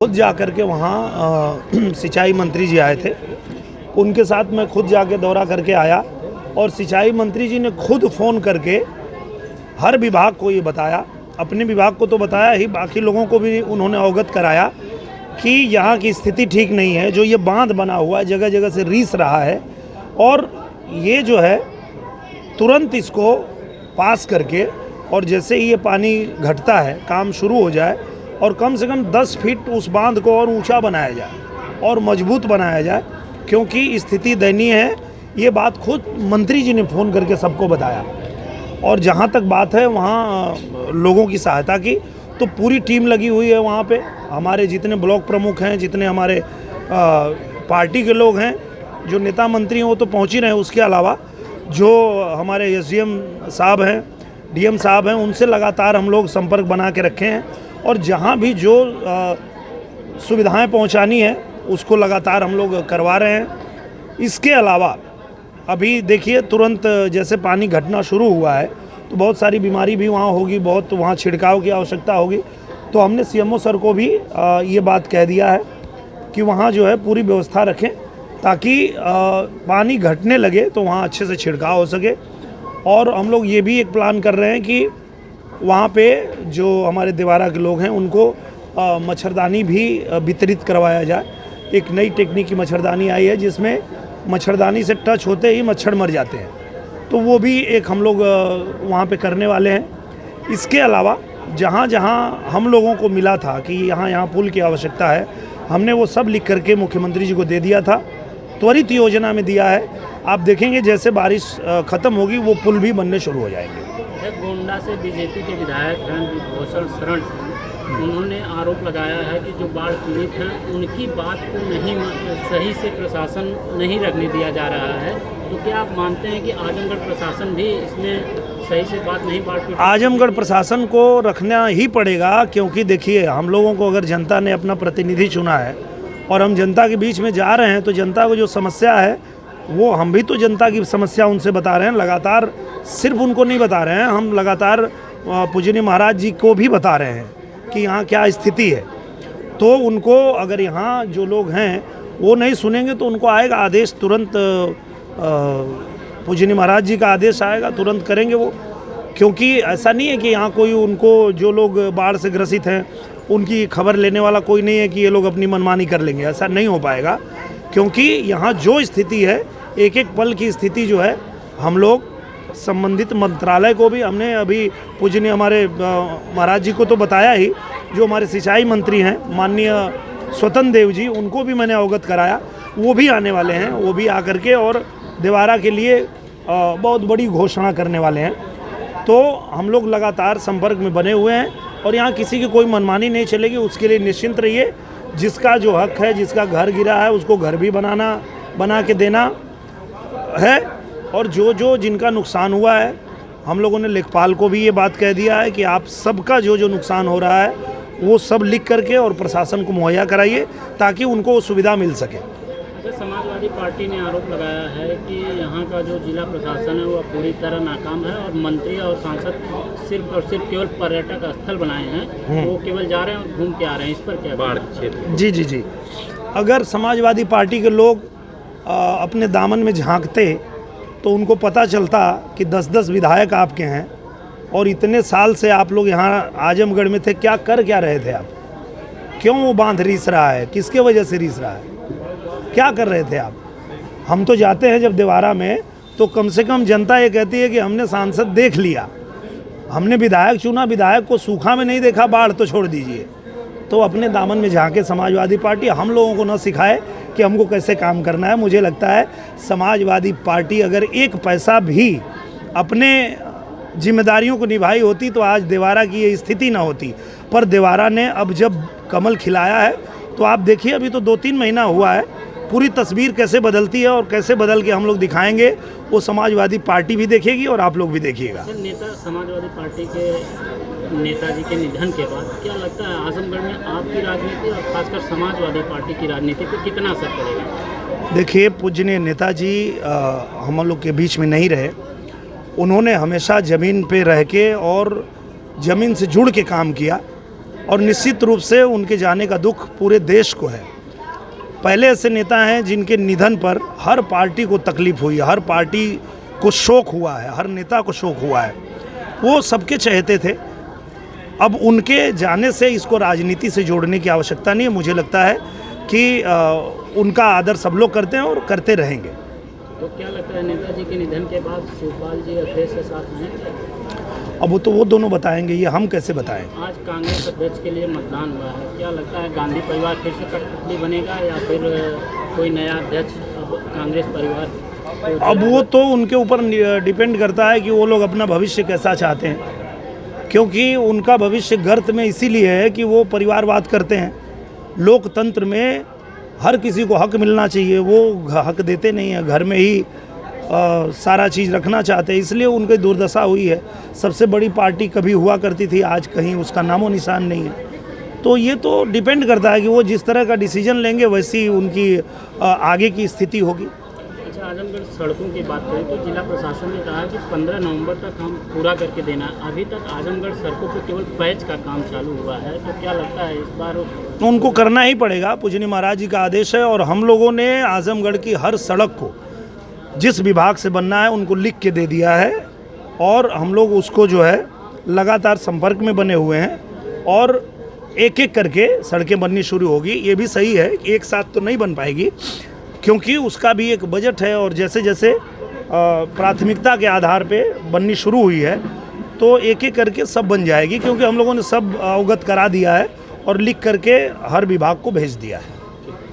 खुद जा कर के वहाँ सिंचाई मंत्री जी आए थे, उनके साथ मैं खुद जाके दौरा करके आया और सिंचाई मंत्री जी ने खुद फ़ोन करके हर विभाग को ये बताया, अपने विभाग को तो बताया ही, बाकी लोगों को भी उन्होंने अवगत कराया कि यहाँ की स्थिति ठीक नहीं है। जो ये बांध बना हुआ है जगह जगह से रीस रहा है और ये जो है तुरंत इसको पास करके और जैसे ही ये पानी घटता है काम शुरू हो जाए और कम से कम 10 फीट उस बांध को और ऊंचा बनाया जाए और मजबूत बनाया जाए, क्योंकि स्थिति दयनीय है। ये बात खुद मंत्री जी ने फ़ोन करके सबको बताया। और जहाँ तक बात है वहाँ लोगों की सहायता की, तो पूरी टीम लगी हुई है वहाँ पे। हमारे जितने ब्लॉक प्रमुख हैं, जितने हमारे पार्टी के लोग हैं, जो नेता मंत्री हैं वो तो पहुँच ही रहे हैं। उसके अलावा जो हमारे एसडीएम साहब हैं, डीएम साहब हैं, उनसे लगातार हम लोग संपर्क बना के रखे हैं और जहाँ भी जो सुविधाएं पहुंचानी है उसको लगातार हम लोग करवा रहे हैं। इसके अलावा अभी देखिए तुरंत जैसे पानी घटना शुरू हुआ है तो बहुत सारी बीमारी भी वहाँ होगी, बहुत वहाँ छिड़काव की आवश्यकता होगी। तो हमने सीएमओ सर को भी ये बात कह दिया है कि वहाँ जो है पूरी व्यवस्था रखें ताकि पानी घटने लगे तो वहाँ अच्छे से छिड़काव हो सके। और हम लोग ये भी एक प्लान कर रहे हैं कि वहाँ पे जो हमारे देवारा के लोग हैं उनको मच्छरदानी भी वितरित करवाया जाए। एक नई टेक्निक की मच्छरदानी आई है जिसमें मच्छरदानी से टच होते ही मच्छर मर जाते हैं, तो वो भी एक हम लोग वहाँ पे करने वाले हैं। इसके अलावा जहाँ जहाँ हम लोगों को मिला था कि यहाँ पुल की आवश्यकता है, हमने वो सब लिख करके मुख्यमंत्री जी को दे दिया था, त्वरित योजना में दिया है। आप देखेंगे जैसे बारिश ख़त्म होगी वो पुल भी बनने शुरू हो जाएंगे। गोंडा से बीजेपी के विधायक हैं भूषण शरण, उन्होंने आरोप लगाया है कि जो बाढ़ पीड़ित हैं उनकी बात को नहीं सही से प्रशासन नहीं रखने दिया जा रहा है। तो क्या आप मानते हैं कि आजमगढ़ प्रशासन भी इसमें सही से बात नहीं बाढ़ पीड़ित? आजमगढ़ प्रशासन को रखना ही पड़ेगा, क्योंकि देखिए हम लोगों को अगर जनता ने अपना प्रतिनिधि चुना है और हम जनता के बीच में जा रहे हैं तो जनता को जो समस्या है वो हम भी तो जनता की समस्या उनसे बता रहे हैं। लगातार सिर्फ उनको नहीं बता रहे हैं, हम लगातार पूजनीय महाराज जी को भी बता रहे हैं कि यहाँ क्या स्थिति है। तो उनको अगर यहाँ जो लोग हैं वो नहीं सुनेंगे तो उनको आएगा आदेश, तुरंत पूजनीय महाराज जी का आदेश आएगा, तुरंत करेंगे वो। क्योंकि ऐसा नहीं है कि यहाँ कोई उनको जो लोग बाढ़ से ग्रसित हैं उनकी खबर लेने वाला कोई नहीं है कि ये लोग अपनी मनमानी कर लेंगे, ऐसा नहीं हो पाएगा। क्योंकि यहाँ जो स्थिति है, एक एक पल की स्थिति जो है, हम लोग संबंधित मंत्रालय को भी हमने अभी पूजनीय हमारे महाराज जी को तो बताया ही, जो हमारे सिंचाई मंत्री हैं माननीय स्वतंत्र देव जी, उनको भी मैंने अवगत कराया। वो भी आने वाले हैं, वो भी आकर के और देवारा के लिए बहुत बड़ी घोषणा करने वाले हैं। तो हम लोग लगातार संपर्क में बने हुए हैं और यहाँ किसी की कोई मनमानी नहीं चलेगी। उसके लिए निश्चिंत रहिए, जिसका जो हक है, जिसका घर गिरा है उसको घर भी बना के देना है। और जो जिनका नुकसान हुआ है, हम लोगों ने लेखपाल को भी ये बात कह दिया है कि आप सबका जो नुकसान हो रहा है वो सब लिख करके और प्रशासन को मुहैया कराइए ताकि उनको सुविधा मिल सके। समाजवादी पार्टी ने आरोप लगाया है कि यहाँ का जो जिला प्रशासन है वो पूरी तरह नाकाम है और मंत्री और सांसद सिर्फ और सिर्फ केवल पर्यटक स्थल बनाए हैं, वो केवल जा रहे हैं और घूम के आ रहे हैं। इस पर क्या बाढ़ क्षेत्र? जी, अगर समाजवादी पार्टी के लोग अपने दामन में झांकते तो उनको पता चलता कि 10-10 विधायक आपके हैं और इतने साल से आप लोग यहाँ आजमगढ़ में थे, क्या रहे थे आप? क्यों वो बांध रीस रहा है, किसके वजह से रीस रहा है, क्या कर रहे थे आप? हम तो जाते हैं जब देवारा में तो कम से कम जनता ये कहती है कि हमने सांसद देख लिया, हमने विधायक चुना, विधायक को सूखा में नहीं देखा, बाढ़ तो छोड़ दीजिए। तो अपने दामन में झांके समाजवादी पार्टी हम लोगों को न सिखाए कि हमको कैसे काम करना है। मुझे लगता है समाजवादी पार्टी अगर एक पैसा भी अपने जिम्मेदारियों को निभाई होती तो आज देवारा की ये स्थिति ना होती। पर देवारा ने अब जब कमल खिलाया है तो आप देखिए, अभी तो 2-3 महीना हुआ है, पूरी तस्वीर कैसे बदलती है और कैसे बदल के हम लोग दिखाएंगे, वो समाजवादी पार्टी भी देखेगी और आप लोग भी देखिएगा। नेता समाजवादी पार्टी के नेताजी के निधन के बाद क्या लगता है आजमगढ़ में आपकी राजनीति और खासकर समाजवादी पार्टी की राजनीति पर कितना असर पड़ेगा? देखिए, पूजनीय नेताजी हम लोग के बीच में नहीं रहे। उन्होंने हमेशा ज़मीन पे रह के और ज़मीन से जुड़ के काम किया और निश्चित रूप से उनके जाने का दुख पूरे देश को है। पहले ऐसे नेता हैं जिनके निधन पर हर पार्टी को तकलीफ हुई, हर पार्टी को शोक हुआ है, हर नेता को शोक हुआ है, वो सबके चहेते थे। अब उनके जाने से इसको राजनीति से जोड़ने की आवश्यकता नहीं है। मुझे लगता है कि उनका आदर सब लोग करते हैं और करते रहेंगे। तो क्या लगता है नेताजी के निधन के बाद शिवपाल जी अखिलेश के साथ हैं? अब वो दोनों बताएंगे, ये हम कैसे बताएं। आज कांग्रेस अध्यक्ष के लिए मतदान हुआ है, क्या लगता है गांधी परिवार फिर से कठपुतली बनेगा या फिर कोई नया अध्यक्ष अब कांग्रेस परिवार? अब वो तो उनके ऊपर डिपेंड करता है कि वो लोग अपना भविष्य कैसा चाहते हैं, क्योंकि उनका भविष्य गर्त में इसीलिए है कि वो परिवारवाद करते हैं। लोकतंत्र में हर किसी को हक मिलना चाहिए, वो हक देते नहीं हैं, घर में ही सारा चीज़ रखना चाहते हैं, इसलिए उनकी दुर्दशा हुई है। सबसे बड़ी पार्टी कभी हुआ करती थी, आज कहीं उसका नामो निशान नहीं है। तो ये तो डिपेंड करता है कि वो जिस तरह का डिसीजन लेंगे वैसी उनकी आगे की स्थिति होगी। अच्छा, आजमगढ़ सड़कों की बात करें तो जिला प्रशासन ने कहा कि 15 नवंबर तक हम पूरा करके देना है। अभी तक आजमगढ़ सड़कों पर केवल पैच का काम चालू हुआ है, तो क्या लगता है इस बार उनको करना ही पड़ेगा? पूजनीय महाराज जी का आदेश है और हम लोगों ने आजमगढ़ की हर सड़क को जिस विभाग से बनना है उनको लिख के दे दिया है और हम लोग उसको जो है लगातार संपर्क में बने हुए हैं और एक एक करके सड़कें बननी शुरू होगी। ये भी सही है, एक साथ तो नहीं बन पाएगी क्योंकि उसका भी एक बजट है और जैसे जैसे प्राथमिकता के आधार पे बननी शुरू हुई है तो एक एक करके सब बन जाएगी, क्योंकि हम लोगों ने सब अवगत करा दिया है और लिख करके हर विभाग को भेज दिया है।